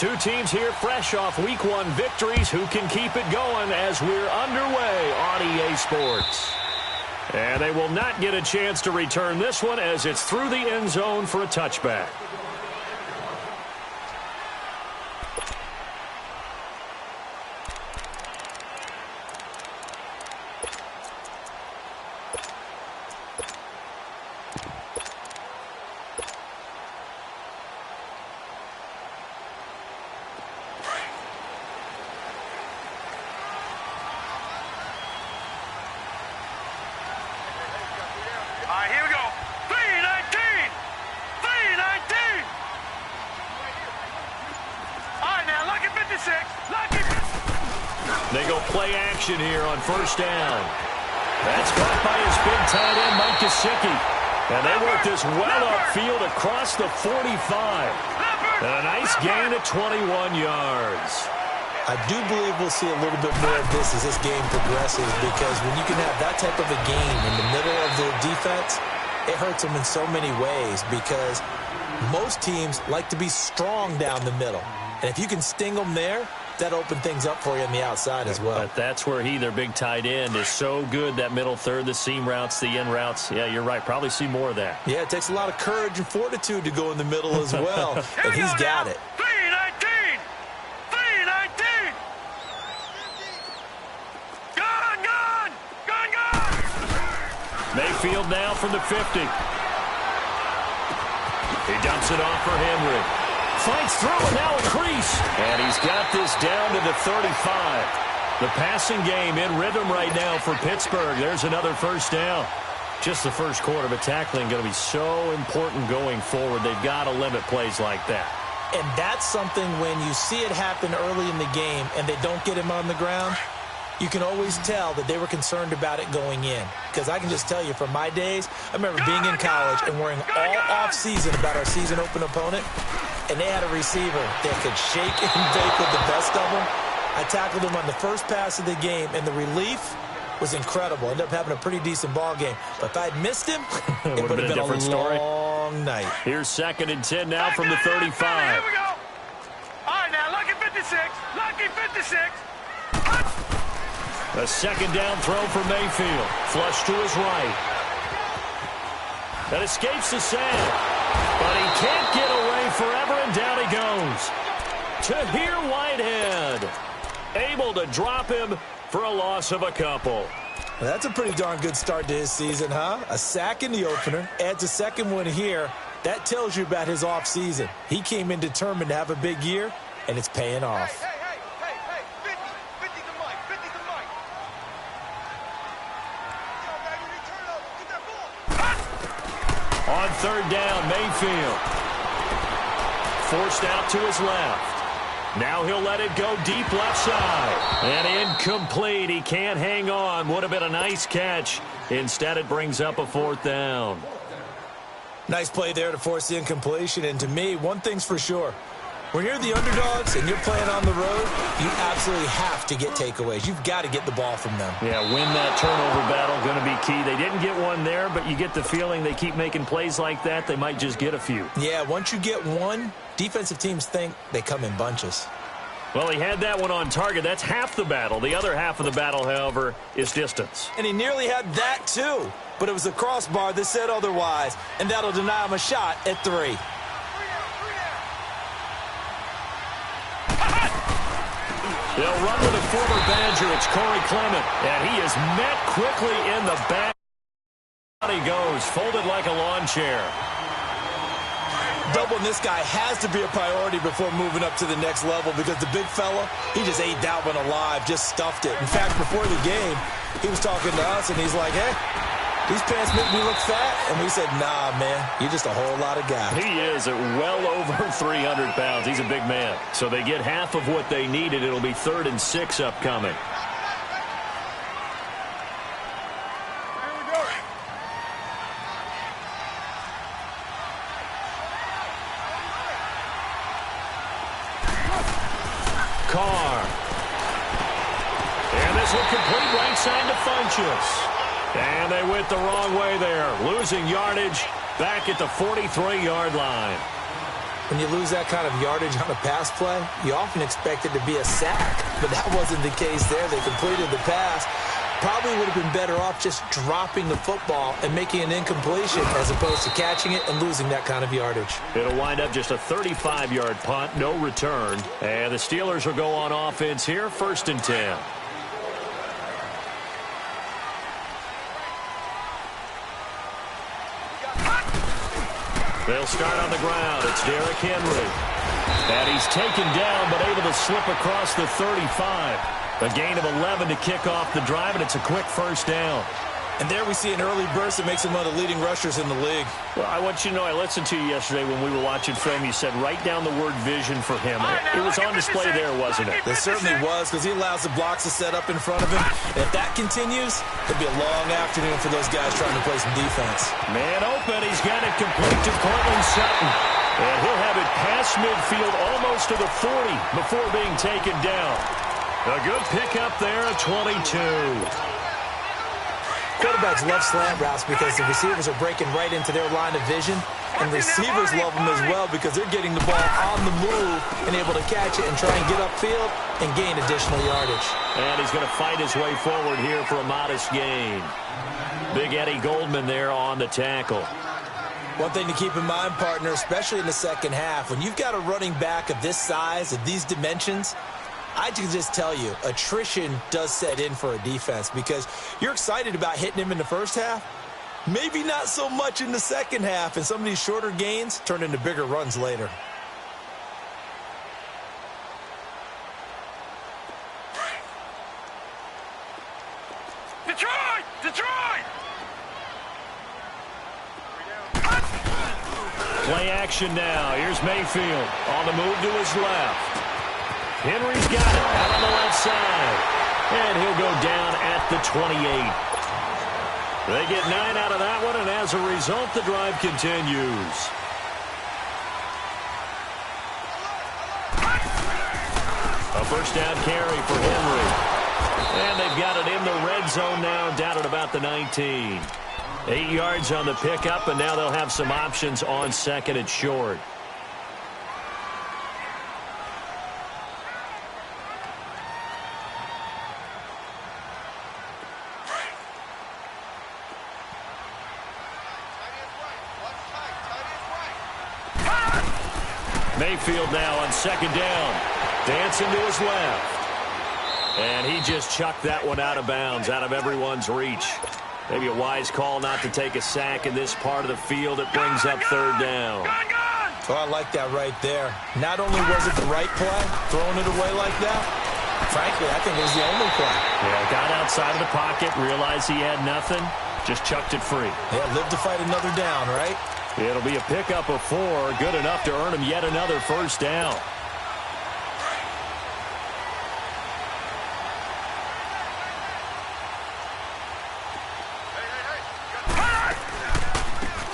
two teams here fresh off Week 1 victories. Who can keep it going as we're underway on EA Sports? And they will not get a chance to return this one as it's through the end zone for a touchback. They go play action here on first down. That's caught by his big tight end, Mike Gesicki. And they work this well upfield across the 45. And a nice gain of 21 yards. I do believe we'll see a little bit more of this as this game progresses, because when you can have that type of a game in the middle of the defense, it hurts them in so many ways, because most teams like to be strong down the middle. And if you can sting them there, that opened things up for you on the outside as well. But that's where their big tight end, is so good, that middle third, the seam routes, the in routes. Yeah, you're right. Probably see more of that. Yeah, it takes a lot of courage and fortitude to go in the middle as well, and he's got it. 319! 319! Gone! Mayfield now from the 50. He dumps it off for Henry. Fights through and now a crease. And he's got this down to the 35. The passing game in rhythm right now for Pittsburgh. There's another first down. Just the first quarter, but tackling going to be so important going forward. They've got to limit plays like that. And that's something when you see it happen early in the game and they don't get him on the ground, you can always tell that they were concerned about it going in. Because I can just tell you from my days, I remember being in college and worrying all off-season about our season open opponent, and they had a receiver that could shake and bake with the best of them. I tackled him on the first pass of the game, and the relief was incredible. Ended up having a pretty decent ball game. But if I'd missed him, it would have been a different story. Long night. Here's 2nd and 10 now from the 35. Here we go. All right, now, lucky 56. Lucky 56. A second down throw for Mayfield. Flush to his right. That escapes the sack. But he can't get away forever, and down he goes. Tahir Whitehead, able to drop him for a loss of a couple. Well, that's a pretty darn good start to his season, huh? A sack in the opener, adds a second one here. That tells you about his offseason. He came in determined to have a big year, and it's paying off. Hey, 50 the mic, 50 the mic. Yo, baby, return over, get that ball. On third down, Mayfield. Forced out to his left. Now he'll let it go deep left side. And incomplete. He can't hang on. Would have been a nice catch. Instead, it brings up a 4th down. Nice play there to force the incompletion. And to me, one thing's for sure. When you're the underdogs and you're playing on the road, you absolutely have to get takeaways. You've got to get the ball from them. Yeah, win that turnover battle, going to be key. They didn't get one there, but you get the feeling they keep making plays like that, they might just get a few. Yeah, once you get one, defensive teams think they come in bunches. Well, he had that one on target. That's half the battle. The other half of the battle, however, is distance. And he nearly had that too, but it was the crossbar that said otherwise, and that'll deny him a shot at 3. They'll run with a former Badger. It's Corey Clement. And he is met quickly in the back. He goes, folded like a lawn chair. Doubling this guy has to be a priority before moving up to the next level, because the big fella, he just ate that one alive, just stuffed it. In fact, before the game, he was talking to us, and he's like, hey, these pants make me look fat. And we said, nah, man, you're just a whole lot of guy. He is at well over 300 pounds. He's a big man. So they get half of what they needed. It'll be 3rd and 6 upcoming. Carr. And this will complete right side to Funchess. And they went the wrong way there. Losing yardage back at the 43-yard line. When you lose that kind of yardage on a pass play, you often expect it to be a sack, but that wasn't the case there. They completed the pass. Probably would have been better off just dropping the football and making an incompletion as opposed to catching it and losing that kind of yardage. It'll wind up just a 35-yard punt, no return. And the Steelers will go on offense here, 1st and 10. They'll start on the ground. It's Derrick Henry. And he's taken down but able to slip across the 35. A gain of 11 to kick off the drive, and it's a quick 1st down. And there we see an early burst that makes him one of the leading rushers in the league. Well, I want you to know, I listened to you yesterday when we were watching film. You said write down the word vision for him. It was on display there, wasn't it? It certainly was, because he allows the blocks to set up in front of him. And if that continues, it'll be a long afternoon for those guys trying to play some defense. Man open. He's got it complete to Courtland Sutton. And he'll have it past midfield almost to the 40 before being taken down. A good pickup there at 22. Quarterbacks love slant routes because the receivers are breaking right into their line of vision, and receivers love them as well because they're getting the ball on the move and able to catch it and try and get upfield and gain additional yardage. And he's going to fight his way forward here for a modest gain. Big Eddie Goldman there on the tackle. One thing to keep in mind, partner, especially in the second half, when you've got a running back of this size, of these dimensions, I can just tell you, attrition does set in for a defense because you're excited about hitting him in the first half. Maybe not so much in the second half, and some of these shorter gains turn into bigger runs later. Detroit! Detroit! Play action now. Here's Mayfield on the move to his left. Henry's got it out on the left side. And he'll go down at the 28. They get 9 out of that one, and as a result, the drive continues. A 1st down carry for Henry. And they've got it in the red zone now, down at about the 19. 8 yards on the pickup, and now they'll have some options on 2nd and short. Mayfield now on 2nd down. Dancing to his left. And he just chucked that one out of bounds, out of everyone's reach. Maybe a wise call not to take a sack in this part of the field. It brings up 3rd down. Oh, I like that right there. Not only was it the right play, throwing it away like that, frankly, I think it was the only play. Yeah, got outside of the pocket, realized he had nothing, just chucked it free. Yeah, live to fight another down, right? It'll be a pickup of 4, good enough to earn him yet another 1st down.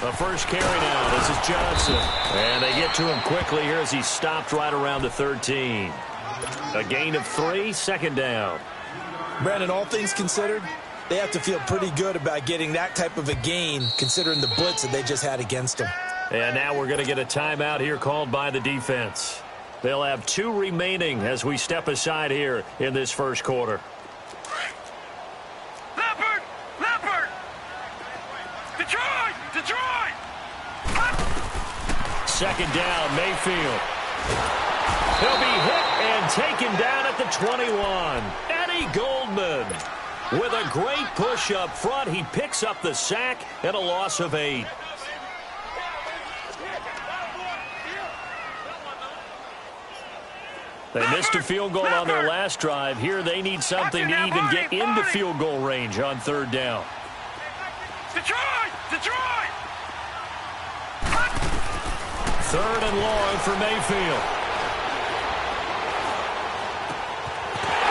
The first carry now. This is Johnson. And they get to him quickly here as he's stopped right around the 13. A gain of 3, 2nd down. Brandon, all things considered, they have to feel pretty good about getting that type of a gain considering the blitz that they just had against them. And now we're going to get a timeout here called by the defense. They'll have 2 remaining as we step aside here in this first quarter. Leopard! Leopard! Detroit! Detroit! 2nd down, Mayfield. He'll be hit and taken down at the 21. Eddie Goldman with a great push up front. He picks up the sack and a loss of 8. They missed a field goal on their last drive. Here they need something to even get into field goal range on 3rd down. Detroit! Detroit! 3rd and long for Mayfield.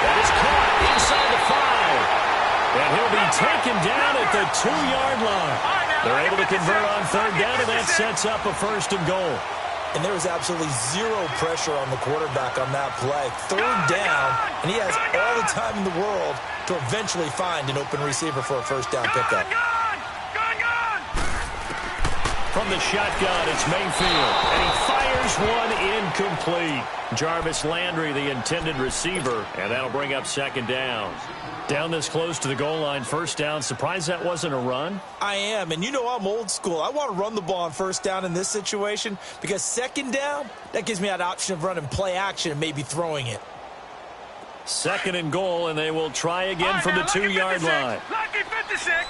That is caught inside the 5. And he'll be taken down at the 2-yard line. They're able to convert on 3rd down, and that sets up a 1st and goal. And there was absolutely zero pressure on the quarterback on that play. 3rd down, and he has all the time in the world to eventually find an open receiver for a 1st down pickup. From the shotgun, it's Mayfield, and he fires Here's one incomplete. Jarvis Landry, the intended receiver, and that'll bring up second down. Down this close to the goal line, first down. Surprised that wasn't a run? I am, and you know I'm old school. I want to run the ball on first down in this situation because second down, that gives me that option of running play action and maybe throwing it. Second and goal, and they will try again from the 2-yard line. Lucky 56.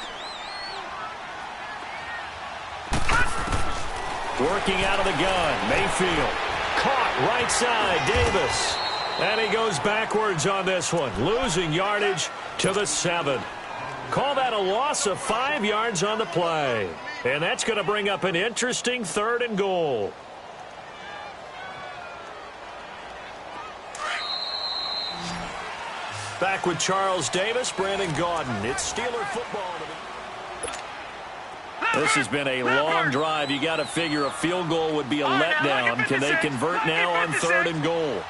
Working out of the gun, Mayfield. Caught right side, Davis. And he goes backwards on this one, losing yardage to the 7. Call that a loss of 5 yards on the play. And that's going to bring up an interesting third and goal. Back with Charles Davis, Brandon Gaudin. It's Steeler football. This has been a long drive. You got to figure a field goal would be a letdown. Can they convert now on third and goal?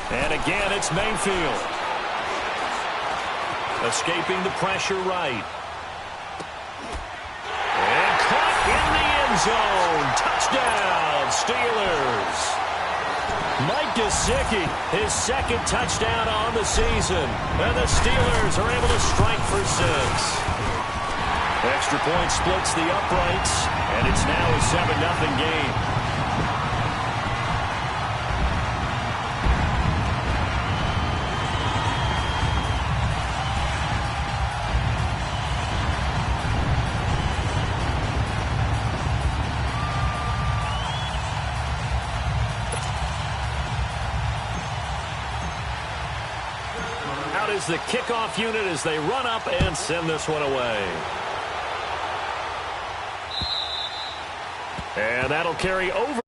And again, it's Mayfield. Escaping the pressure right. And caught in the end zone. Touchdown, Steelers. Mike Gesicki, his second touchdown on the season. And the Steelers are able to strike for 6. Extra point splits the uprights, and it's now a 7-0 game. Out is the kickoff unit as they run up and send this one away. And that'll carry over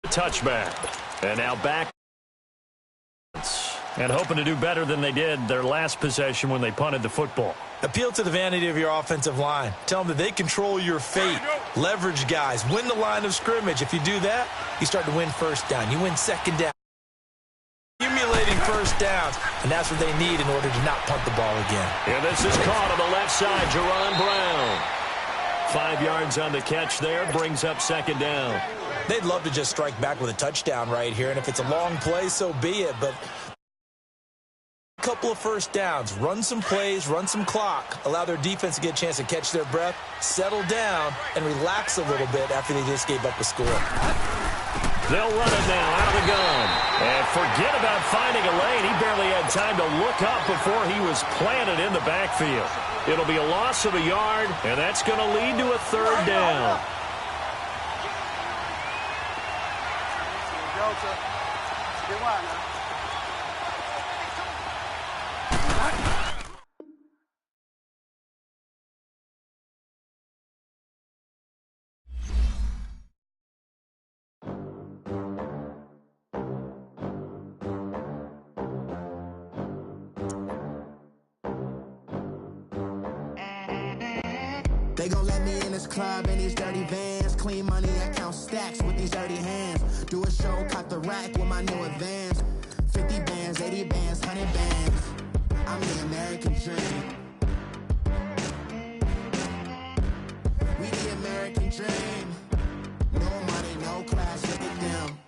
the touchback. And now back. And hoping to do better than they did their last possession when they punted the football. Appeal to the vanity of your offensive line. Tell them that they control your fate. Leverage guys. Win the line of scrimmage. If you do that, you start to win first down. You win second down. Accumulating first downs, and that's what they need in order to not punt the ball again. And this is caught on the left side, Jaron Brown. 5 yards on the catch there, brings up second down. They'd love to just strike back with a touchdown right here, and if it's a long play, so be it, but a couple of first downs, run some plays, run some clock, allow their defense to get a chance to catch their breath, settle down, and relax a little bit after they just gave up a score. They'll run it now out of the gun. And forget about finding a lane. He barely had time to look up before he was planted in the backfield. It'll be a loss of a yard, and that's going to lead to a third down. They gon' let me in this club in these dirty vans. Clean money, I count stacks with these dirty hands. Do a show, cut the rack with my new advance. 50 bands, 80 bands, 100 bands. I'm the American dream. We the American dream. No money, no class, look at them.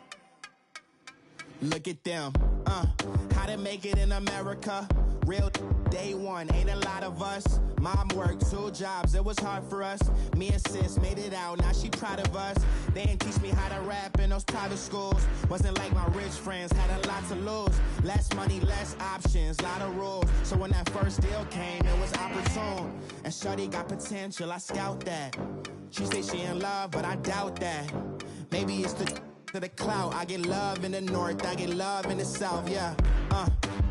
Look at them, how to make it in America. Real day one, ain't a lot of us. Mom worked 2 jobs, it was hard for us. Me and sis made it out, now she proud of us. They didn't teach me how to rap in those private schools. Wasn't like my rich friends, had a lot to lose. Less money, less options, lot of rules. So when that first deal came, it was opportune. And shorty got potential, I scout that. She say she in love, but I doubt that. Maybe it's to the clout. I get love in the north, I get love in the south, yeah.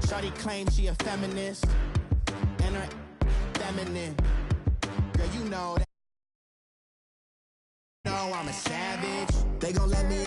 Shawty claims she a feminist, and her feminine. Girl, you know that. No, I'm a savage. They gon' let me